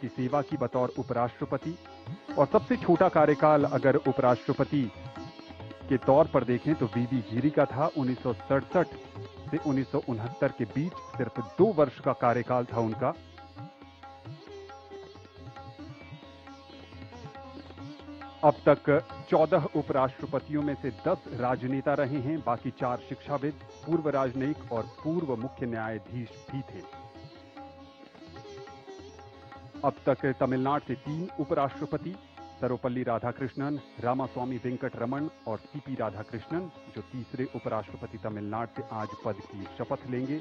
की सेवा की बतौर उपराष्ट्रपति, और सबसे छोटा कार्यकाल अगर उपराष्ट्रपति के तौर पर देखें तो वीवी गिरी का था। 1967 से 1969 के बीच सिर्फ 2 वर्ष का कार्यकाल था उनका। अब तक 14 उपराष्ट्रपतियों में से 10 राजनेता रहे हैं, बाकी 4 शिक्षाविद, पूर्व राजनयिक और पूर्व मुख्य न्यायाधीश भी थे। अब तक तमिलनाडु से 3 उपराष्ट्रपति, सर्वपल्ली राधाकृष्णन, रामास्वामी वेंकटरमण और सीपी राधाकृष्णन, जो तीसरे उपराष्ट्रपति तमिलनाडु से आज पद की शपथ लेंगे।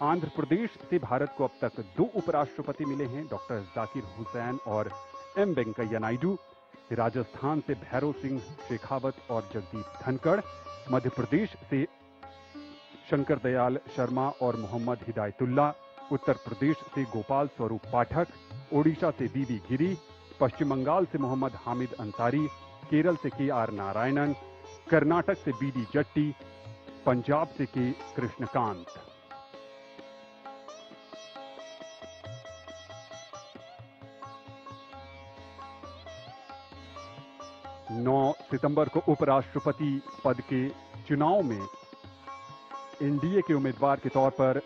आंध्र प्रदेश से भारत को अब तक 2 उपराष्ट्रपति मिले हैं, डॉक्टर जाकिर हुसैन और एम वेंकैया नायडू। राजस्थान से भैरव सिंह शेखावत और जगदीप धनखड़, मध्य प्रदेश से शंकर दयाल शर्मा और मोहम्मद हिदायतुल्ला, उत्तर प्रदेश से गोपाल स्वरूप पाठक, ओडिशा से वीवी गिरी, पश्चिम बंगाल से मोहम्मद हामिद अंसारी, केरल से के.आर. नारायणन, कर्नाटक से बी.डी. जट्टी, पंजाब से के. कृष्णकांत। सितंबर को उपराष्ट्रपति पद के चुनाव में एनडीए के उम्मीदवार के तौर पर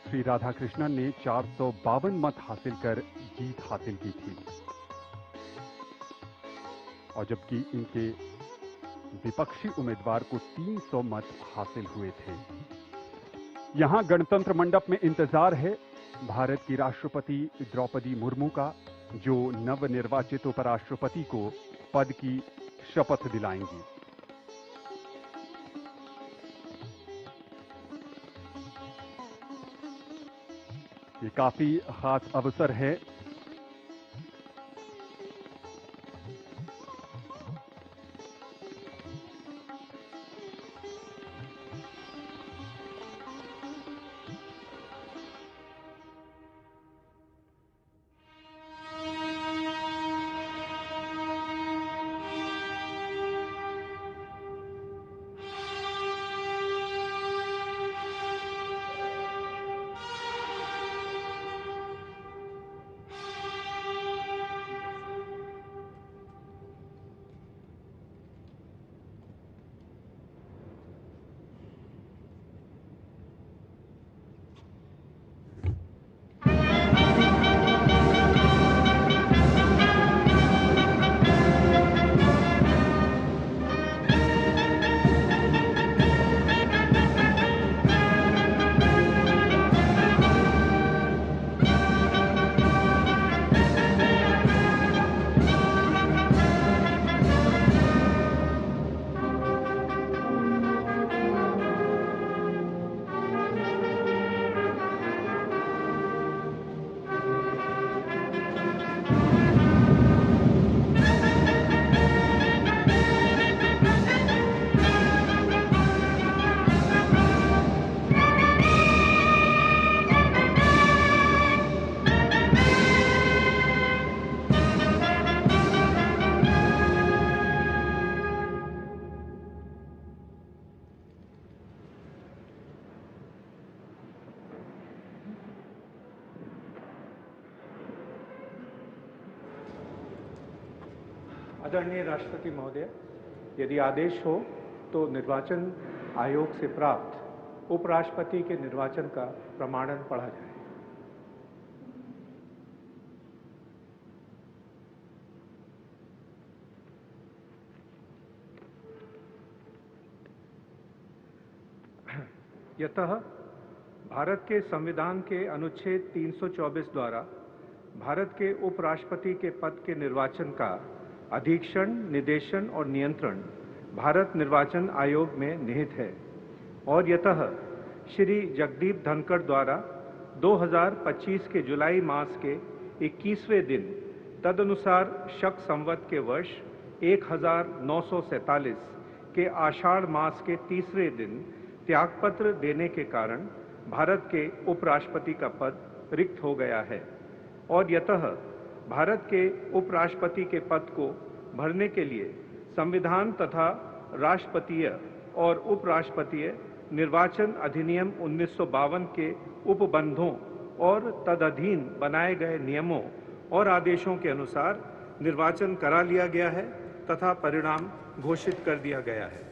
श्री राधाकृष्णन ने 452 मत हासिल कर जीत हासिल की थी, और जबकि इनके विपक्षी उम्मीदवार को 300 मत हासिल हुए थे। यहां गणतंत्र मंडप में इंतजार है भारत की राष्ट्रपति द्रौपदी मुर्मू का, जो नवनिर्वाचित उपराष्ट्रपति को पद की शपथ दिलाएंगी। ये काफी खास अवसर है। आदरणीय राष्ट्रपति महोदय, यदि आदेश हो तो निर्वाचन आयोग से प्राप्त उपराष्ट्रपति के निर्वाचन का प्रमाणन पढ़ा जाए। यतः भारत के संविधान के अनुच्छेद 324 द्वारा भारत के उपराष्ट्रपति के पद के निर्वाचन का अधीक्षण, निदेशन और नियंत्रण भारत निर्वाचन आयोग में निहित है, और यतः श्री जगदीप धनखड़ द्वारा 2025 के जुलाई मास के 21वें दिन तदनुसार शक संवत के वर्ष 1947 के आषाढ़ मास के तीसरे दिन त्यागपत्र देने के कारण भारत के उपराष्ट्रपति का पद रिक्त हो गया है, और यतः भारत के उपराष्ट्रपति के पद को भरने के लिए संविधान तथा राष्ट्रपतीय और उपराष्ट्रपतीय निर्वाचन अधिनियम 1952 के उपबंधों और तदधीन बनाए गए नियमों और आदेशों के अनुसार निर्वाचन करा लिया गया है तथा परिणाम घोषित कर दिया गया है।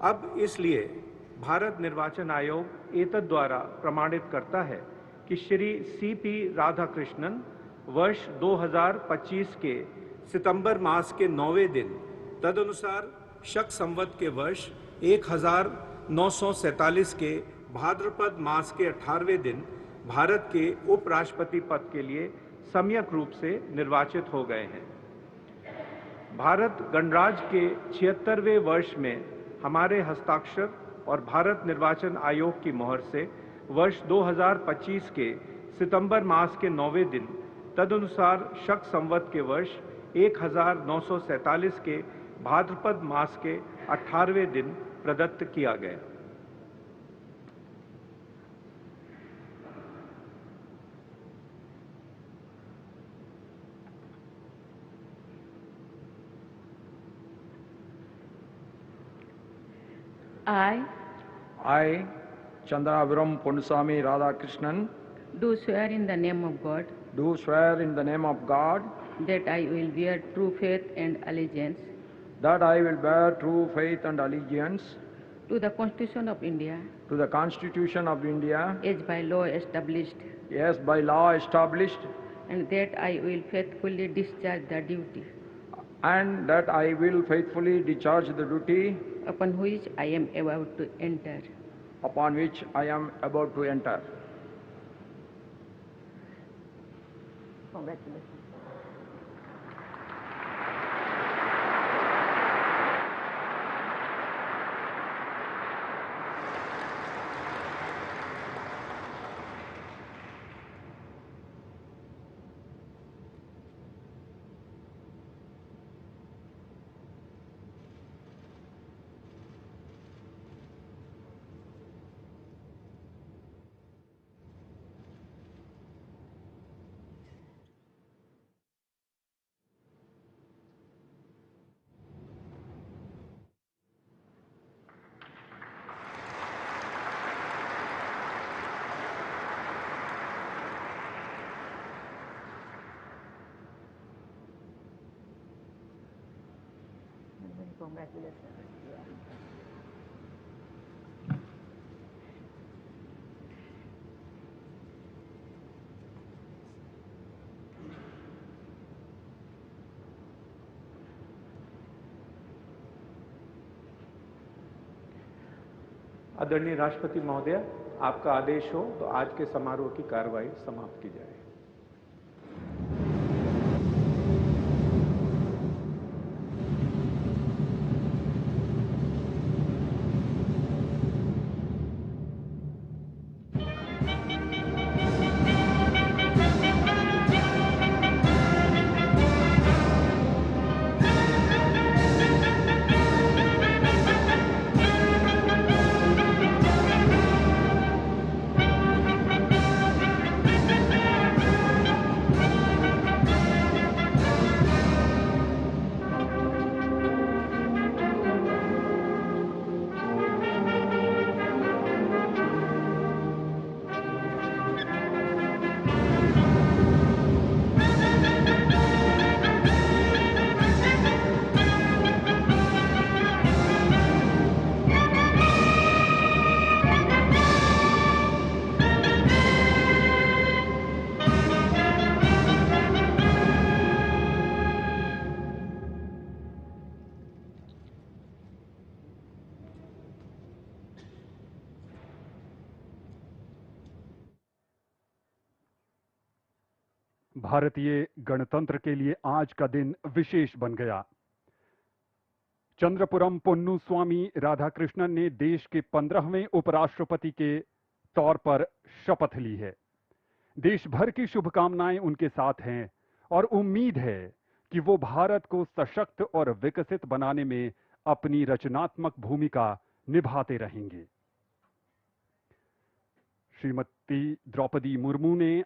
अब इसलिए भारत निर्वाचन आयोग एतद द्वारा प्रमाणित करता है कि श्री सीपी राधाकृष्णन वर्ष 2025 के सितंबर मास के 9वें दिन तदनुसार शक संवत के वर्ष 1947 के भाद्रपद मास के 18वें दिन भारत के उपराष्ट्रपति पद के लिए सम्यक रूप से निर्वाचित हो गए हैं। भारत गणराज्य के 76वें वर्ष में हमारे हस्ताक्षर और भारत निर्वाचन आयोग की मोहर से वर्ष 2025 के सितंबर मास के 9वें दिन तदनुसार शक संवत के वर्ष 1947 के भाद्रपद मास के 18वें दिन प्रदत्त किया गया। I, Chandrapuram Ponnusamy Radhakrishnan, do swear in the name of God do swear in the name of God that I will bear true faith and allegiance that I will bear true faith and allegiance to the Constitution of India to the Constitution of India as by law established, as by law established, and that I will faithfully discharge the duty and that I will faithfully discharge the duty upon which I am about to enter. upon which I am about to enter. Congratulations. Congratulations. आदरणीय राष्ट्रपति महोदय, आपका आदेश हो तो आज के समारोह की कार्रवाई समाप्त की जाए। भारतीय गणतंत्र के लिए आज का दिन विशेष बन गया। चंद्रपुरम पोन्नुस्वामी राधाकृष्णन ने देश के 15वें उपराष्ट्रपति के तौर पर शपथ ली है। देश भर की शुभकामनाएं उनके साथ हैं और उम्मीद है कि वो भारत को सशक्त और विकसित बनाने में अपनी रचनात्मक भूमिका निभाते रहेंगे। श्रीमती द्रौपदी मुर्मू ने